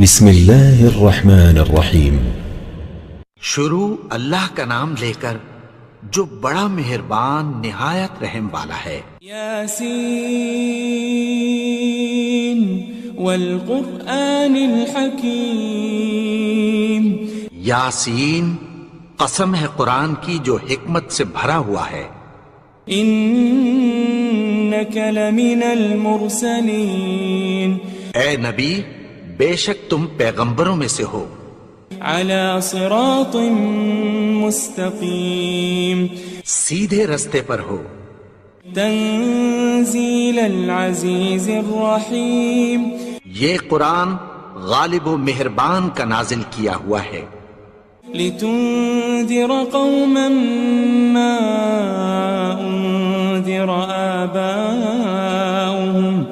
بسم اللہ الرحمن الرحیم۔ شروع اللہ کا نام لے کر جو بڑا مہربان نہایت رحم والا ہے۔ یاسین والقرآن الحکیم۔ یاسین، قسم ہے قرآن کی جو حکمت سے بھرا ہوا ہے۔ انک لمن المرسلین۔ اے نبی، بے شک تم پیغمبروں میں سے ہو۔ علی صراط مستقیم۔ سیدھے رستے پر ہو۔ تنزیل العزیز الرحیم۔ یہ قرآن غالب و مہربان کا نازل کیا ہوا ہے۔ لتنذر قوما ما انذر آباؤهم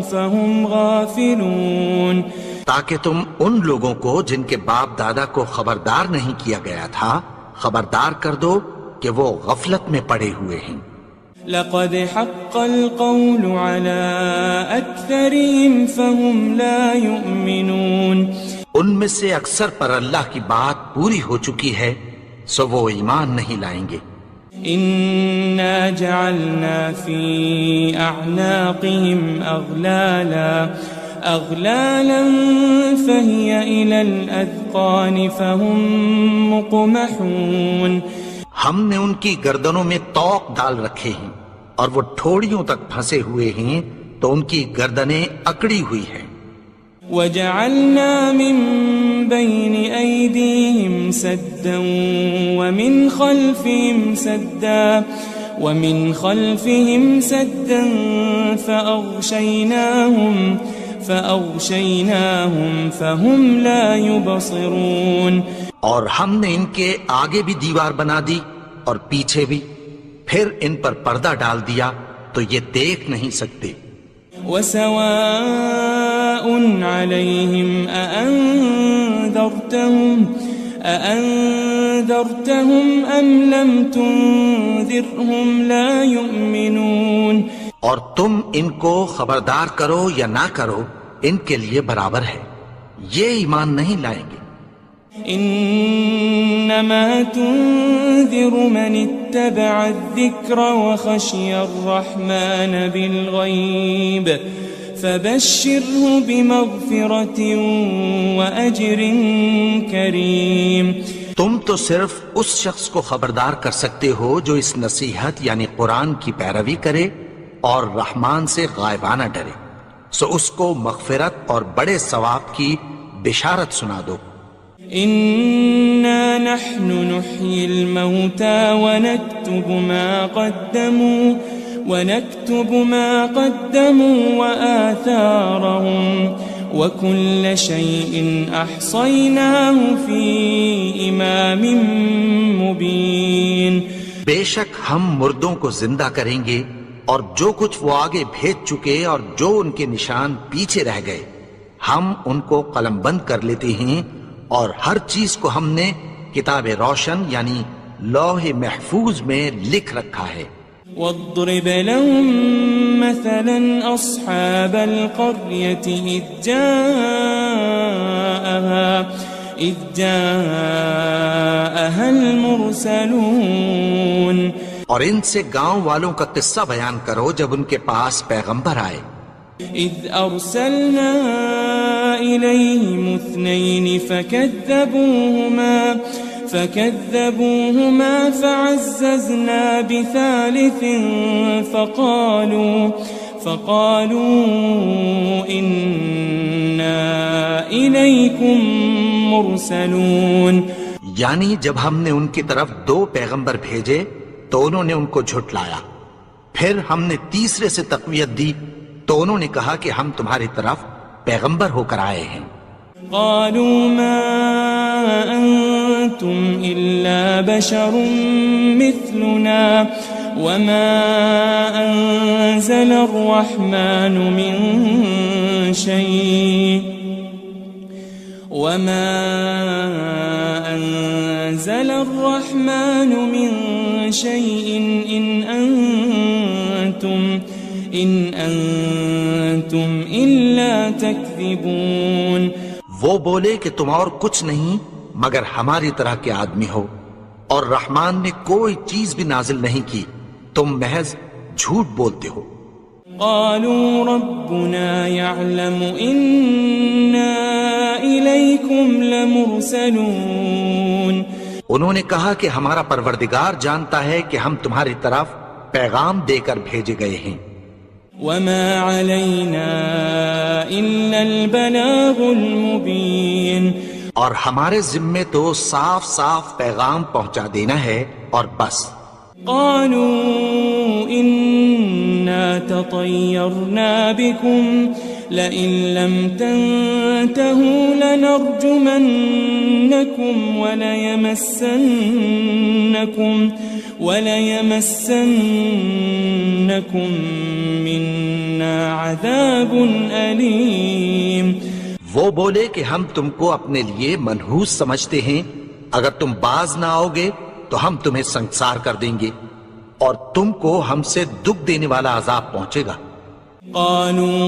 فهم غافلون۔ تاکہ تم ان لوگوں کو جن کے باپ دادا کو خبردار نہیں کیا گیا تھا خبردار کر دو کہ وہ غفلت میں پڑے ہوئے ہیں۔ لقد حق القول على اکثرهم فهم لا يؤمنون۔ ان میں سے اکثر پر اللہ کی بات پوری ہو چکی ہے سو وہ ایمان نہیں لائیں گے۔ انا جعلنا في اعناقهم اغلالا فهي الى الاذقان فهم مقمحون۔ ہم نے ان کی گردنوں میں طوق ڈال رکھے ہیں اور وہ ٹھوڑیوں تک پھنسے ہوئے ہیں تو ان کی گردنیں اکڑی ہوئی ہیں۔ وجعلنا من بين أيديهم سدا ومن خلفهم سدا فأغشيناهم فهم لا يبصرون۔ اور ہم نے ان کے آگے بھی دیوار بنا دی اور پیچھے بھی، پھر ان پر پردہ ڈال دیا تو یہ دیکھ نہیں سکتے۔ وسواء عليهم أأنذرتهم أم لم تنذرهم لا يؤمنون۔ اور تم ان کو خبردار کرو یا نہ کرو ان کے لیے برابر ہے، یہ ایمان نہیں لائیں گے۔ انما تنذر من اتبع الذکر وخشی الرحمن بالغیب فبشره بمغفرة واجر کریم۔ تم تو صرف اس شخص کو خبردار کر سکتے ہو جو اس نصیحت یعنی قرآن کی پیروی کرے اور رحمان سے غائبانہ ڈرے، سو اس کو مغفرت اور بڑے ثواب کی بشارت سنا دو۔ إنا نحن نحيي الموتى ونكتب ما قدموا وآثارهم وكل شيء أحصيناه في إمام مبين۔ بے شک ہم مردوں کو زندہ کریں گے اور جو کچھ وہ آگے بھیج چکے اور جو ان کے نشان پیچھے رہ گئے ہم ان کو قلم بند کر لیتے ہیں، اور ہر چیز کو ہم نے کتاب روشن یعنی لوح محفوظ میں لکھ رکھا ہے۔ واضرب لهم مثلا أصحاب القرية إذ جاءها المرسلون۔ اور ان سے گاؤں والوں کا قصہ بیان کرو جب ان کے پاس پیغمبر آئے۔ إذ أرسلنا إليهم اثنين فكذبوهما فعززنا بثالث فقالوا إنا إليكم مرسلون۔ یعنی جب ہم نے ان کی طرف دو پیغمبر بھیجے تو انہوں نے ان کو جھٹلایا، پھر ہم نے تیسرے سے تقویت دی تو انہوں نے کہا کہ ہم تمہاری طرف پیغمبر ہو کر آئے ہیں۔ قالوا ما أنتم إلا بشر مثلنا وما أنزل الرحمن من شيء إن أنتم أنتم إلا تكذبون. وہ بولے کہ تم اور کچھ نہیں مگر ہماری طرح کے آدمی ہو، اور رحمان نے کوئی چیز بھی نازل نہیں کی، تم محض جھوٹ بولتے ہو. قالوا ربنا يعلم إنا إليكم لمرسلون. انہوں نے کہا کہ ہمارا پروردگار جانتا ہے کہ ہم تمہاری طرف پیغام دے کر بھیجے گئے ہیں. وما علينا إلا البلاغ المبين. اور ہمارے ذمے تو صاف صاف پیغام پہنچا دینا ہے اور بس. قالوا إنا تطيرنا بكم لئن لم تنتهوا لنرجمنكم وليمسنكم منا عذاب أليم. وہ بولے کہ ہم تم کو اپنے لیے منحوس سمجھتے ہیں، اگر تم باز نہ آؤ گے تو ہم تمہیں سنسار کر دیں گے اور تم کو ہم سے دکھ دینے والا عذاب پہنچے گا. قالوا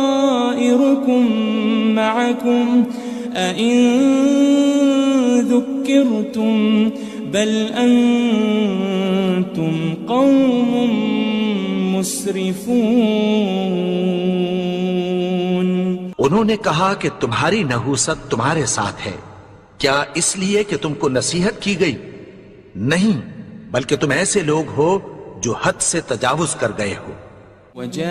طائركم معكم أئن ذكرتم بل أنتم قوم مسرفون. انہوں نے کہا کہ تمہاری نحوست تمہارے ساتھ ہے، کیا اس لیے کہ تم کو نصیحت کی گئی؟ نہیں، بلکہ تم ایسے لوگ ہو جو حد سے تجاوز کر گئے ہو. وجاء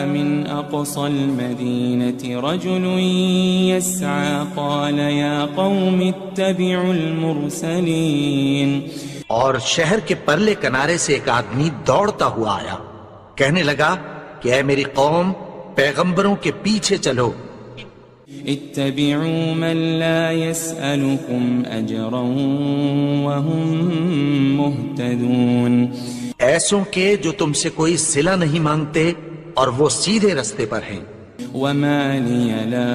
من أقصى المدينة رجل يسعى قال يا قوم اتبعوا المرسلين. اور شہر کے پرلے کنارے سے ایک آدمی دوڑتا ہوا آیا، کہنے لگا کہ اے میری قوم، پیغمبروں کے پیچھے چلو. اتبعوا من لا يسألكم أجرا وهم مهتدون. ایسوں کے جو تم سے کوئی صلہ نہیں مانگتے اور وہ سیدھے رستے پر ہیں. وما لي لا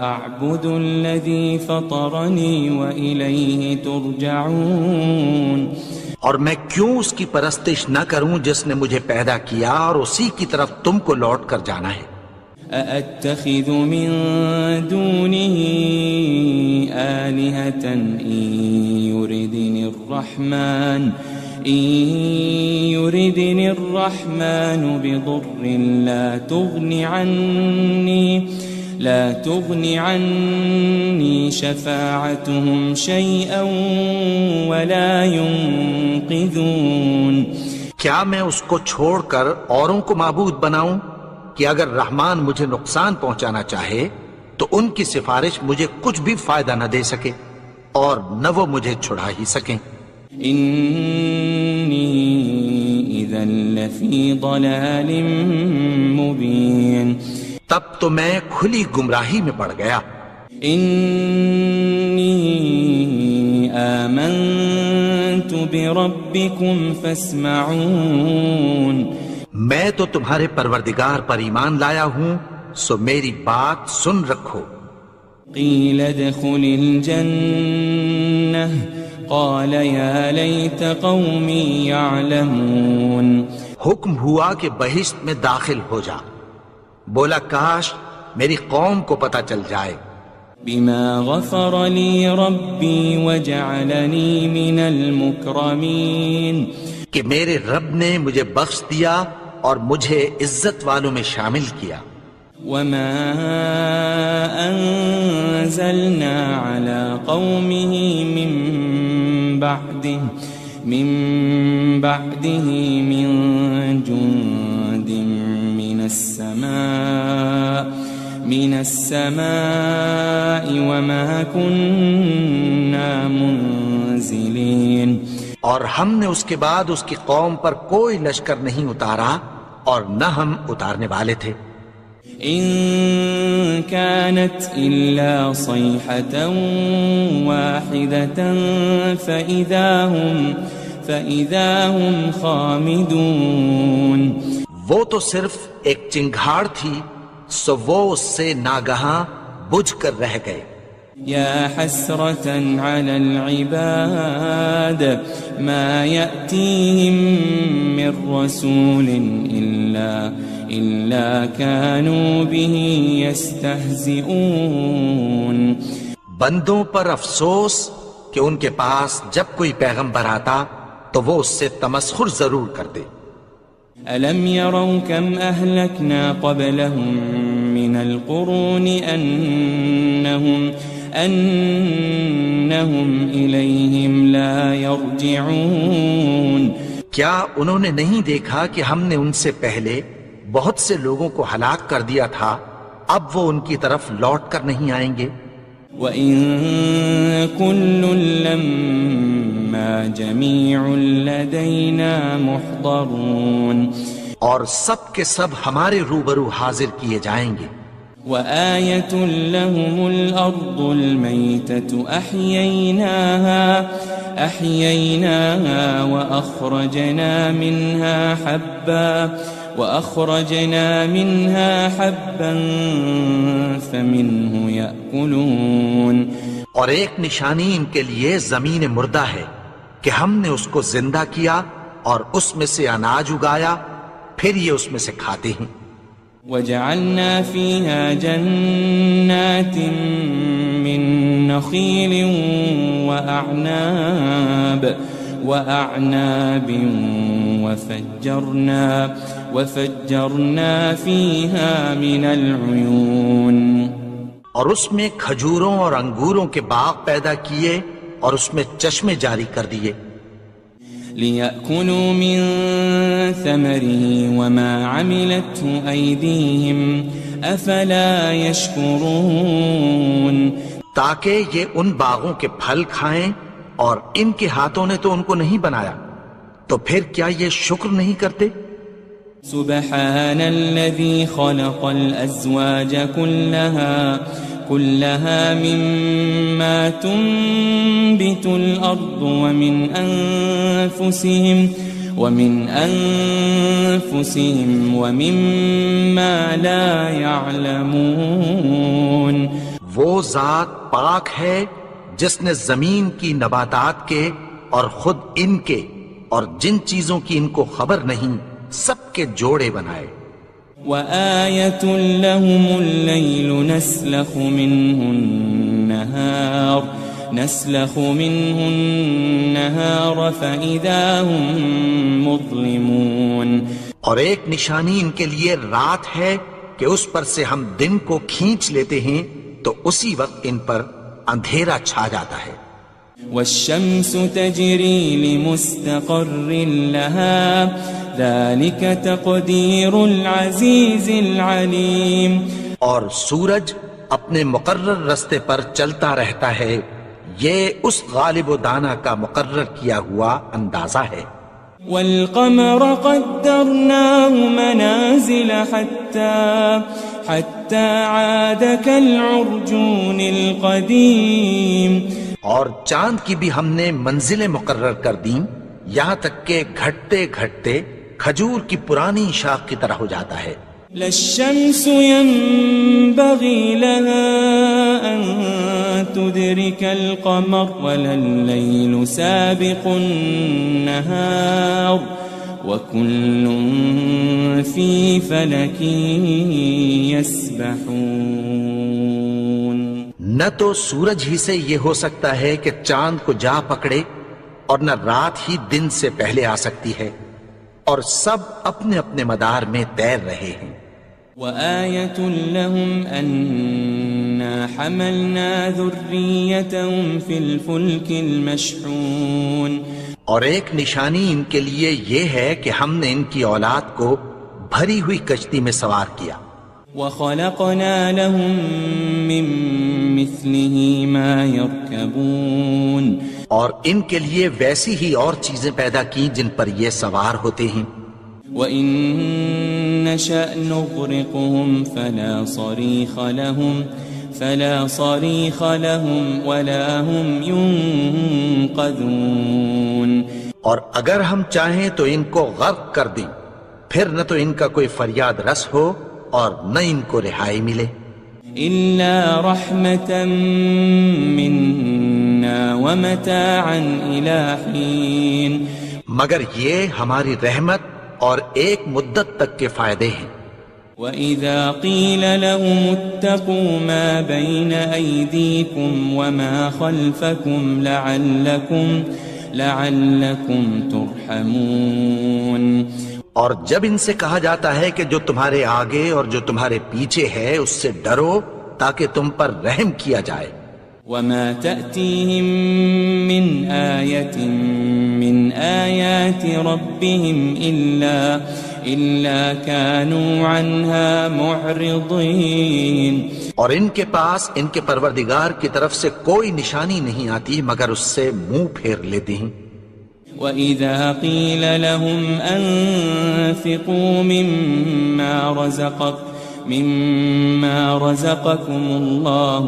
أعبد الذي فطرني وإليه ترجعون. اور میں کیوں اس کی پرستش نہ کروں جس نے مجھے پیدا کیا اور اسی کی طرف تم کو لوٹ کر جانا ہے. أأتخذ من دونه آلهة إن يردني الرحمن بضر لا تغني عني شفاعتهم شيئا ولا ينقذون. کیا میں اس کو چھوڑ کر اوروں کو معبود بناؤں کہ اگر رحمان مجھے نقصان پہنچانا چاہے تو ان کی سفارش مجھے کچھ بھی فائدہ نہ دے سکے اور نہ وہ مجھے چھڑا ہی سکیں. إني إذا لفي ضلال مبين. تب تو میں کھلی گمراہی میں پڑ گیا. إني آمنت بربكم فاسمعون. میں تو تمہارے پروردگار پر ایمان لایا ہوں، سو میری بات سن رکھو. قيل ادخل الجنة قال يا ليت قومي يعلمون. حکم ہوا کہ بہشت میں داخل ہو جا. بولا کاش میری قوم کو پتہ چل جائے. بما غفر لي ربي وجعلني من المكرمين. کہ میرے رب نے مجھے بخش دیا اور مجھے عزت والوں میں شامل کیا. وما أنزلنا على قومه من بعده من جند من السماء وما كنا منزلين. اور ہم نے اس کے بعد اس کی قوم پر کوئی لشکر نہیں اتارا اور نہ ہم اتارنے والے تھے. إن كانت إلا صيحة واحدة فإذا هم خامدون. وہ تو صرف ایک چنگھاڑ تھی، سو وہ اس سے ناگہاں بجھ کر رہ گئے. يا حسرة على العباد ما يأتيهم من رسول إلا كانوا به يستهزئون. بندوں پر افسوس کہ ان کے پاس جب کوئی پیغمبر آتا تو وہ اس سے تمسخر ضرور کرتے. ألم يروا كم أهلكنا قبلهم من القرون أنهم إليهم لا يرجعون. کیا انہوں نے نہیں دیکھا کہ ہم نے ان سے پہلے بہت سے لوگوں کو ہلاک کر دیا تھا، اب وہ ان کی طرف لوٹ کر نہیں آئیں گے. وَإِن كُلٌّ لَمَّا جَمِيعٌ لَدَيْنَا مُحْضَرُونَ. اور سب کے سب ہمارے روبرو حاضر کیے جائیں گے. وَآيَةٌ لَهُمُ الْأَرْضُ الْمَيْتَةُ أَحْيَيْنَاهَا وَأَخْرَجْنَا مِنْهَا حَبًّا فَمِنْهُ يَأْكُلُونَ. اور ایک نشانی ان کے لیے زمین مردہ ہے کہ ہم نے اس کو زندہ کیا اور اس میں سے اناج اگایا، پھر یہ اس میں سے کھاتے ہیں. وَجَعَلْنَا فِيهَا جَنَّاتٍ مِّن نَخِيلٍ وَأَعْنَابٍ وَفَجَّرْنَا فِيهَا مِنَ الْعُيُونِ. اور اس میں کھجوروں اور انگوروں کے باغ پیدا کیے اور اس میں چشمے جاری کر دیے. لِيَأْكُلُوا مِن ثَمَرِهِ وَمَا عَمِلَتْهُ أَيْدِيهِمْ أَفَلَا يَشْكُرُونَ. تاکہ یہ ان باغوں کے پھل کھائیں اور ان کے ہاتھوں نے تو ان کو نہیں بنایا، تو پھر کیا یہ شکر نہیں کرتے؟ سبحان الذي خلق الأزواج كلها مما تنبت الأرض ومن أنفسهم ومما لا يعلمون. وہ ذات پاک ہے جس نے زمین کی نباتات کے اور خود ان کے اور جن چیزوں کی ان کو خبر نہیں سب کے جوڑے بنائے. وَآيَةٌ لَهُمُ اللَّيْلُ نَسْلَخُ مِنْهُ النَّهَارَ فَإِذَا هُمْ مُظْلِمُونَ. اور ایک نشانی ان کے لیے رات ہے کہ اس پر سے ہم دن کو کھینچ لیتے ہیں تو اسی وقت ان پر اندھیرا چھا جاتا ہے. وَالشَّمْسُ تَجْرِي لِمُسْتَقَرٍّ لَهَا ذَلِكَ تَقْدِيرُ الْعَزِيزِ الْعَلِيمِ. اور سورج اپنے مقرر رستے پر چلتا رہتا ہے، یہ اس غالب و دانا کا مقرر کیا ہوا اندازہ ہے. وَالْقَمَرَ قَدَّرْنَاهُ مَنَازِلَ حَتَّى عَادَ كَالْعُرْجُونِ الْقَدِيمِ. اور چاند کی بھی ہم نے منزلیں مقرر کر دیں یہاں تک کہ گھٹتے گھٹتے کھجور کی پرانی شاخ کی طرح ہو جاتا ہے. لَلشَّمْسُ يَنبَغِي لَهَا أَن تُدْرِكَ الْقَمَرَ وَلَلَّيْلُ سَابِقُ النَّهَارِ وَكُلٌّ فِي فَلَكٍ يَسْبَحُونَ. نہ تو سورج ہی سے یہ ہو سکتا ہے کہ چاند کو جا پکڑے اور نہ رات ہی دن سے پہلے آ سکتی ہے، اور سب اپنے اپنے مدار میں تیر رہے ہیں. وَآيَةٌ لَهُمْ أَنَّا حَمَلْنَا ذُرِّيَّتَهُمْ فِي الْفُلْكِ الْمَشْحُونِ. اور ایک نشانی ان کے لیے یہ ہے کہ ہم نے ان کی اولاد کو بھری ہوئی کشتی میں سوار کیا. وَخَلَقْنَا لَهُم مِّن مِّثْلِهِ مَا يَرْكَبُونَ. اور ان کے لیے ویسی ہی اور چیزیں پیدا کی جن پر یہ سوار ہوتے ہیں. وَإِن نَّشَأْ نُغْرِقْهُمْ فَلَا صَرِيخَ لَهُمْ وَلَا هُمْ يُنقَذُونَ. اور اگر ہم چاہیں تو ان کو غرق کر دیں، پھر نہ تو ان کا کوئی فریاد رس ہو اور نہ ان کو رہائی ملے. إلا رحمة منا ومتاعا إلى حين مگر یہ ہماری رحمت اور ایک مدت تک کے فائدے ہیں. وَإِذَا قِيلَ لَهُمُ اتَّقُوا مَا بَيْنَ أَيْدِيكُمْ وَمَا خَلْفَكُمْ لَعَلَّكُمْ تُرْحَمُونَ. اور جب ان سے کہا جاتا ہے کہ جو تمہارے آگے اور جو تمہارے پیچھے ہے اس سے ڈرو تاکہ تم پر رحم کیا جائے. وَمَا تَأْتِيهِم مِّنْ آيَةٍ مِّنْ آيَاتِ رَبِّهِمْ إِلَّا كَانُوا عَنْهَا مُعْرِضِينَ. اور ان کے پاس ان کے پروردگار کی طرف سے کوئی نشانی نہیں آتی مگر اس سے منہ پھیر لیتے ہیں. وَإِذَا قِيلَ لَهُمْ أَنفِقُوا مِمَّا رَزَقَكُمُ اللَّهُ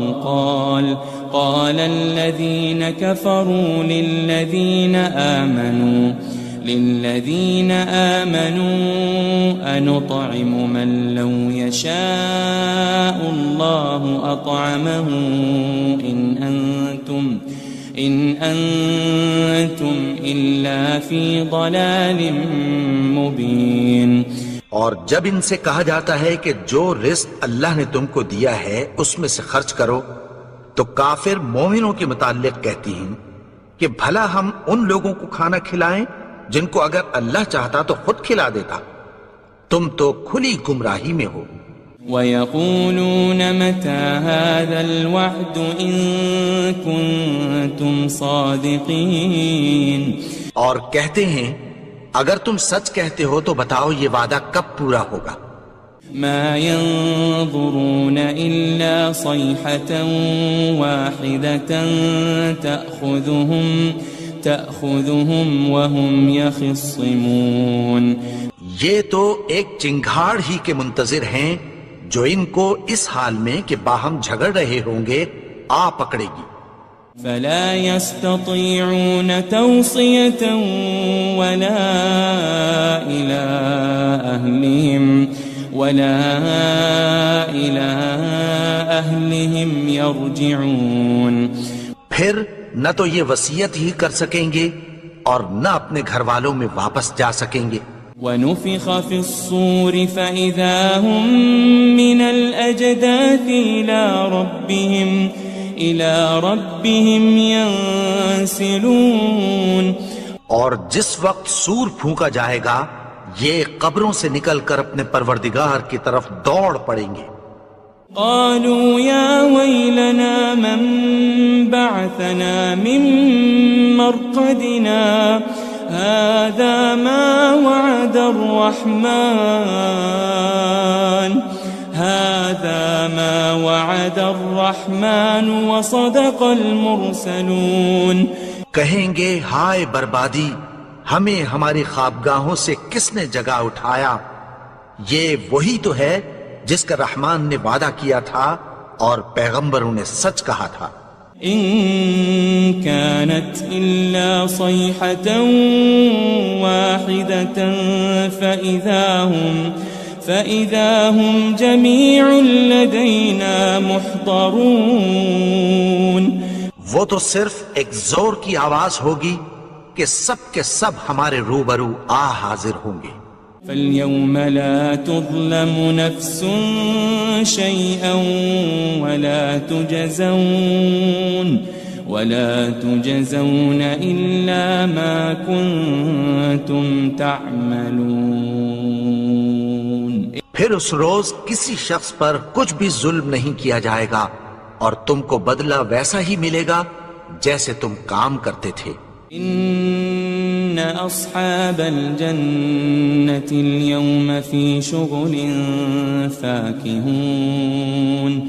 قَالَ الَّذِينَ كَفَرُوا لِلَّذِينَ آمَنُوا أَنُطْعِمُ مَن لَّوْ يَشَاءُ اللَّهُ أَطْعَمَهُ إِنْ أَنْتُمْ إِلَّا فِي ضَلَالٍ مُبِينٍ. اور جب ان سے کہا جاتا ہے کہ جو رزق اللہ نے تم کو دیا ہے اس میں سے خرچ کرو تو کافر مومنوں کے متعلق کہتی ہیں کہ بھلا ہم ان لوگوں کو کھانا کھلائیں جن کو اگر اللہ چاہتا تو خود کھلا دیتا. تم تو کھلی گمراہی میں ہو. وَيَقُولُونَ مَتَى هَذَا الْوَعْدُ إِن كُنتُمْ صَادِقِينَ. اور کہتے ہیں اگر تم سچ کہتے ہو تو بتاؤ یہ وعدہ کب پورا ہوگا. مَا يَنظُرُونَ إِلَّا صَيْحَةً وَاحِدَةً تَأْخُذُهُمْ وَهُمْ يَخِصِّمُونَ. یہ تو ایک چنگھاڑ ہی کے منتظر ہیں جو ان کو اس حال میں کہ باہم جھگڑ رہے ہوں گے آ پکڑے گی. فَلَا يَسْتَطِيعُونَ تَوْصِيَةً وَلَا إِلَىٰ أَهْلِهِمْ يَرْجِعُونَ. پھر نہ تو یہ وصیت ہی کر سکیں گے اور نہ اپنے گھر والوں میں واپس جا سکیں گے. وَنُفِخَ فِي الصُّورِ فَإِذَا هُم مِّنَ الْأَجْدَاثِ إِلَىٰ رَبِّهِمْ يَنسِلُونَ. اور جس وقت سور پھونکا جائے گا یہ قبروں سے نکل کر اپنے پروردگار کی طرف دوڑ پڑیں گے. قالوا يا ويلنا من بعثنا من مرقدنا هذا ما وعد الرحمن وصدق المرسلون. کہیں گے ہائے بربادی، ہمیں ہماری خوابگاہوں سے کس نے جگا اٹھایا؟ یہ وہی تو ہے جس کا رحمان نے وعدہ کیا تھا اور پیغمبروں نے سچ کہا تھا. إن كانت إلا صيحة واحدة فإذا هم جميع لدينا محضرون. وہ تو صرف ایک زور کی آواز ہوگی کہ سب کے سب ہمارے روبرو آ حاضر ہوں گے. فَالْيَوْمَ لَا تُظْلَمُ نَفْسٌ شَيْئًا وَلَا تُجَزَوْنَ إِلَّا مَا كُنتُمْ تَعْمَلُونَ. پھر اس روز کسی شخص پر کچھ بھی ظلم نہیں کیا جائے گا اور تم کو بدلہ ویسا ہی ملے گا جیسے تم کام کرتے تھے. إن أصحاب الجنة اليوم في شغل فاكهون.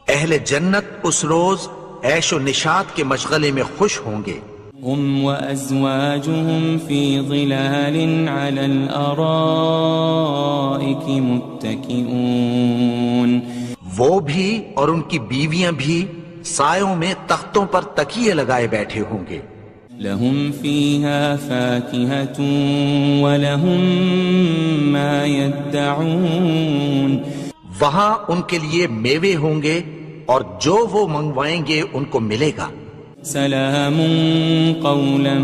اہل جنت اس روز عیش و نشاط کے مشغلے میں خوش ہوں گے. هم وأزواجهم في ظلال على الأرائك متكئون. وہ بھی اور ان کی بیویاں بھی سایوں میں تختوں پر تکیے لگائے بیٹھے ہوں گے. لهم فيها فاكهة ولهم ما يدعون. وہاں ان کے لیے میوے ہوں گے اور جو وہ منگوائیں گے ان کو ملے گا. سلام قولا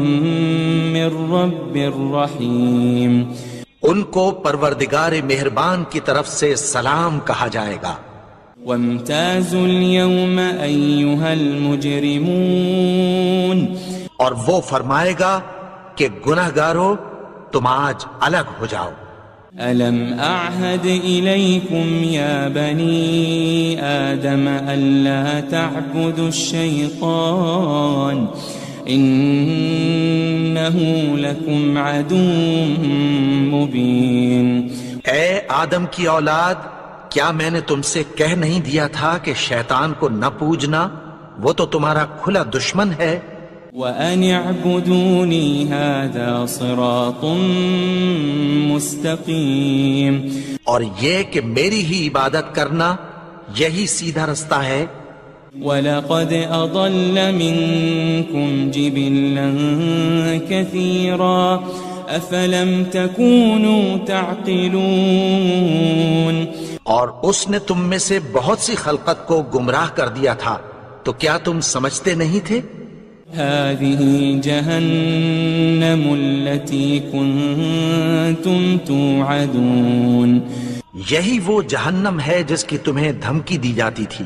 من رب الرحیم. ان کو پروردگار مہربان کی طرف سے سلام کہا جائے گا. وامتازوا اليوم أيها المجرمون. اور وہ فرمائے گا کہ گنہگارو تم آج الگ ہو جاؤ. ألم أعهد إليكم يا بني آدم ألا تعبدوا الشيطان إنه لكم عدو مبين. اے آدم کی اولاد، کیا میں نے تم سے کہہ نہیں دیا تھا کہ شیطان کو نہ پوجنا، وہ تو تمہارا کھلا دشمن ہے. وَأَنِ اعْبُدُونِي هَذَا صِرَاطٌ مُسْتَقِيمٌ. اور یہ کہ میری ہی عبادت کرنا یہی سیدھا رستہ ہے. وَلَقَدْ أَضَلَّ مِنكُمْ جِبِلًّا كَثِيرًا أَفَلَمْ تَكُونُوا تَعْقِلُونَ. اور اس نے تم میں سے بہت سی خلقت کو گمراہ کر دیا تھا، تو کیا تم سمجھتے نہیں تھے؟ هذه جهنم التي كنتم توعدون. یہی وہ جہنم ہے جس کی تمہیں دھمکی دی جاتی تھی.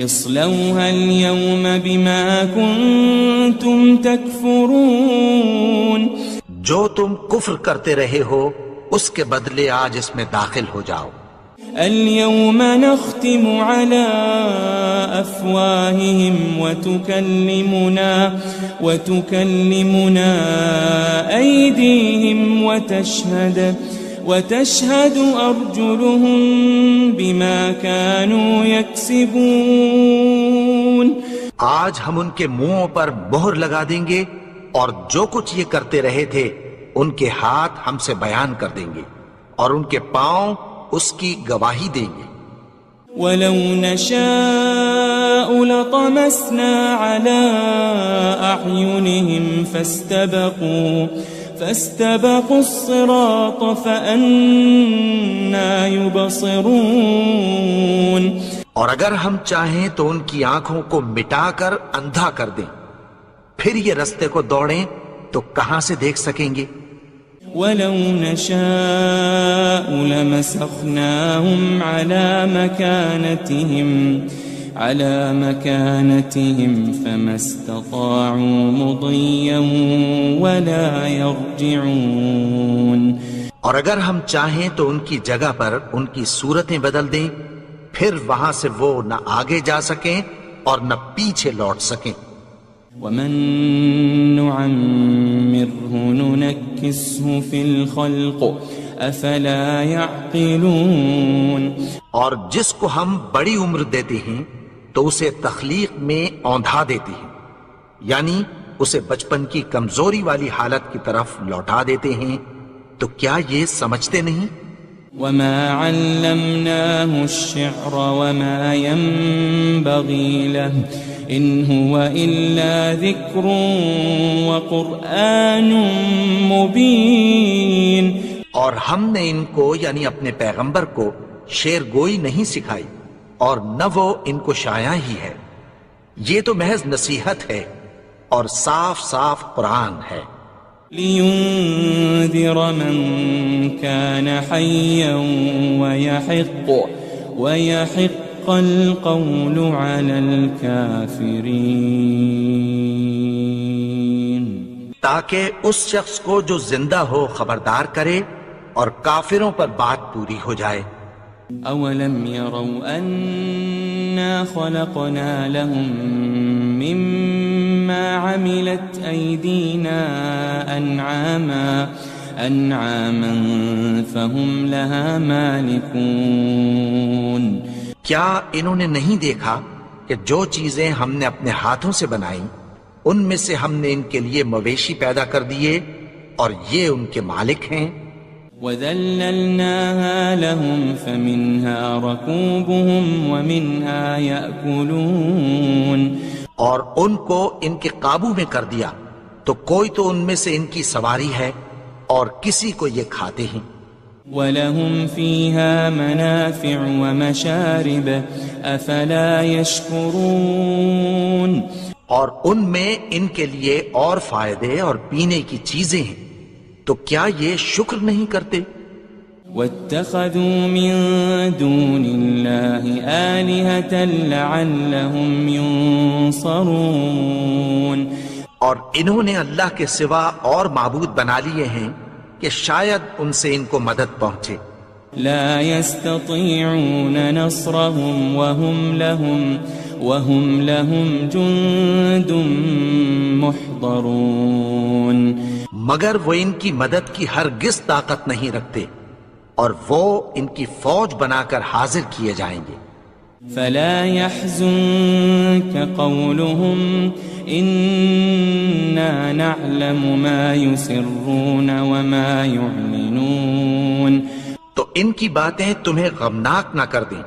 اصلوها اليوم بما كنتم تكفرون. جو تم کفر کرتے رہے ہو اس کے بدلے آج اس میں داخل ہو جاؤ. اليوم نختم على أفواههم وتكلمنا أيديهم وتشهد أرجلهم بما كانوا يكسبون. آج ہم ان کے منہوں پر مہر لگا دیں گے اور جو کچھ یہ کرتے رہے تھے ان کے ہاتھ ہم سے بیان کر دیں گے اور ان کے پاؤں اس کی گواہی دیں گے. وَلَوْ نَشَاءُ لَطَمَسْنَا عَلَىٰ أَعْيُنِهِمْ فَاسْتَبَقُوا الصِّرَاطَ فَأَنَّىٰ يُبْصِرُونَ. اور اگر ہم چاہیں تو ان کی آنکھوں کو مٹا کر اندھا کر دیں، پھر یہ رستے کو دوڑیں تو کہاں سے دیکھ سکیں گے. وَلَوْ نَشَاءُ لَمَسَخْنَاهُمْ عَلَى مَكَانَتِهِمْ فَمَا اسْتَطَاعُوا مُضِيًّا وَلَا يَرْجِعُونَ. اور اگر ہم چاہیں تو ان کی جگہ پر ان کی صورتیں بدل دیں، پھر وہاں سے وہ نہ آگے جا سکیں اور نہ پیچھے لوٹ سکیں. وَمَن نُعَمِّرْهُ نُنَكِّسْهُ فِي الْخَلْقِ أَفَلَا يَعْقِلُونَ. اور جس کو ہم بڑی عمر دیتے ہیں تو اسے تخلیق میں اوندھا دیتے ہیں، یعنی اسے بچپن کی کمزوری والی حالت کی طرف لوٹا دیتے ہیں. تو کیا یہ سمجھتے نہیں؟ وَمَا عَلَّمْنَاهُ الشِّعْرَ وَمَا يَنبَغِي لَهُ إِنْ هُوَ إِلَّا ذِكْرٌ وَقُرْآنٌ مُبِينٌ. اور ہم نے ان کو یعنی اپنے پیغمبر کو شعر گوئی نہیں سکھائی اور نہ وہ ان کو شایع ہی ہے، یہ تو محض نصیحت ہے اور صاف صاف قرآن ہے. لِيُنذِرَ مَن كَانَ حَيًّا وَيَحِقَّ الْقَوْلُ عَلَى الْكَافِرِينَ. تاکہ اس شخص کو جو زندہ ہو خبردار کرے اور کافروں پر بات پوری ہو جائے. أَوَلَمْ يَرَوْا أَنَّا خَلَقْنَا لَهُم مِّمَّا عَمِلَتْ أَيْدِينَا أَنْعَامًا فَهُمْ لَهَا مَالِكُونَ. کیا انہوں نے نہیں دیکھا کہ جو چیزیں ہم نے اپنے ہاتھوں سے بنائیں ان میں سے ہم نے ان کے لیے مویشی پیدا کر دیے اور یہ ان کے مالک ہیں. وَذَلَّلْنَاهَا لَهُمْ فَمِنْهَا رَكُوبُهُمْ وَمِنْهَا يَأْكُلُونَ. اور ان کو ان کے قابو میں کر دیا تو کوئی تو ان میں سے ان کی سواری ہے اور کسی کو یہ کھاتے ہیں. وَلَهُمْ فِيهَا مَنَافِعُ وَمَشَارِبُ أَفَلَا يَشْكُرُونَ اور ان میں ان کے لیے اور فائدے اور پینے کی چیزیں ہیں، تو کیا یہ شکر نہیں کرتے؟ وَاتَّخَذُوا مِن دُونِ اللَّهِ آلِهَةً لَعَلَّهُمْ يُنصَرُونَ اور انہوں نے اللہ کے سوا اور معبود بنا لیے ہیں کہ شاید ان سے ان کو مدد پہنچے۔ لا يستطيعون نصرهم وهم لهم جند محضرون مگر وہ ان کی مدد کی ہرگز طاقت نہیں رکھتے، اور وہ ان کی فوج بنا کر حاضر کیے جائیں گے۔ فلا يحزنك قولهم إنا نعلم ما يسرون وما يعلنون تو ان کی باتیں تمہیں غمناک نہ کر دیں،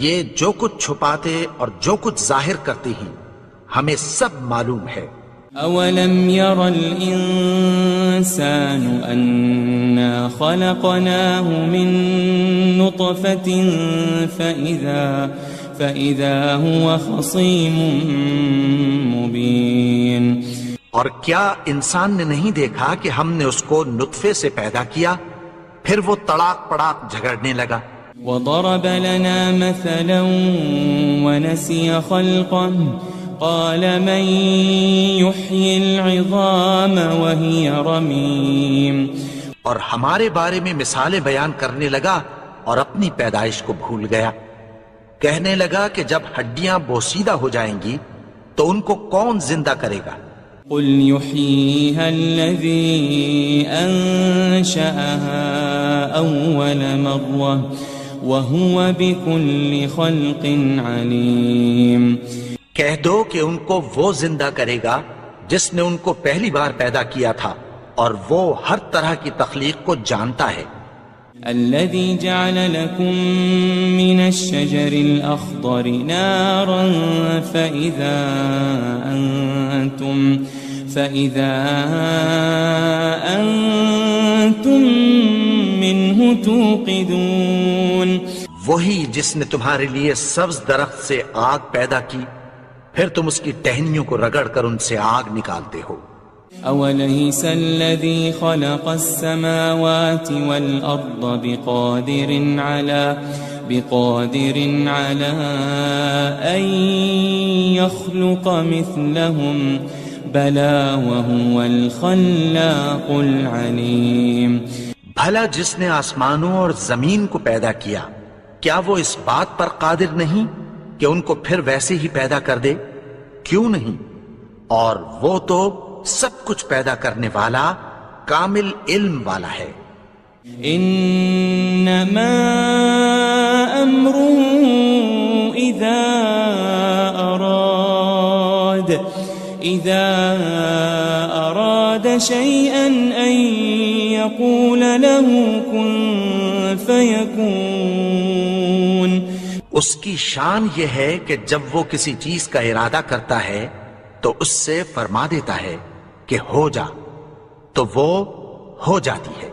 یہ جو کچھ چھپاتے اور جو کچھ ظاہر کرتے ہیں ہمیں سب معلوم ہے۔ أولم ير الإنسان أنا خلقناه من نطفة فإذا هو خصيم مبين اور کیا انسان نے نہیں دیکھا کہ ہم نے اس کو نطفے سے پیدا کیا، پھر وہ تڑاک پڑاک جھگڑنے لگا۔ وضرب لنا مثلا ونسي خلقه قال من يحيي العظام وهي رميم اور ہمارے بارے میں مثالیں بیان کرنے لگا اور اپنی پیدائش کو بھول گیا، کہنے لگا کہ جب ہڈیاں بوسیدہ ہو جائیں گی تو ان کو کون زندہ کرے گا؟ قل يحييها الذي أنشأها أول مرة وهو بكل خلق عليم کہہ دو کہ ان کو وہ زندہ کرے گا جس نے ان کو پہلی بار پیدا کیا تھا، اور وہ ہر طرح کی تخلیق کو جانتا ہے۔ الذي جعل لكم من الشجر الأخضر نارا فإذا أنتم منه توقدون وہی جس نے تمہارے لیے سبز درخت سے آگ پیدا کی، پھر تم اس کی ٹہنیوں کو رگڑ کر ان سے آگ نکالتے ہو۔ أوليس الذي خلق السماوات والأرض بقادر على أن يخلق مثلهم بلى وهو الخلاق العليم بھلا جس نے آسمانوں اور زمین کو پیدا کیا، کیا وہ اس بات پر قادر نہیں کہ ان کو پھر ویسے ہی پیدا کر دے؟ کیوں نہیں؟ اور وہ تو سب کچھ پیدا کرنے والا، کامل علم والا ہے۔ انما امره اذا اراد شيئا ان يقول له كن فيكون اس کی شان یہ ہے کہ جب وہ کسی چیز کا ارادہ کرتا ہے تو اس سے فرما دیتا ہے کہ ہو جا، تو وہ ہو جاتی ہے۔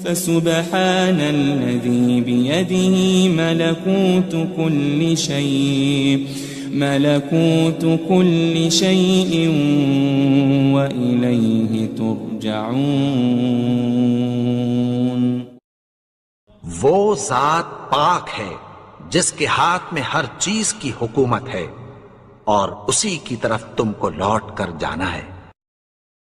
فسبحان الذي بيده ملكوت كل شيء وإليه ترجعون وہ ذات پاک ہے جس کے ہاتھ میں ہر چیز کی حکومت ہے، اور اسی کی طرف تم کو لوٹ کر جانا ہے۔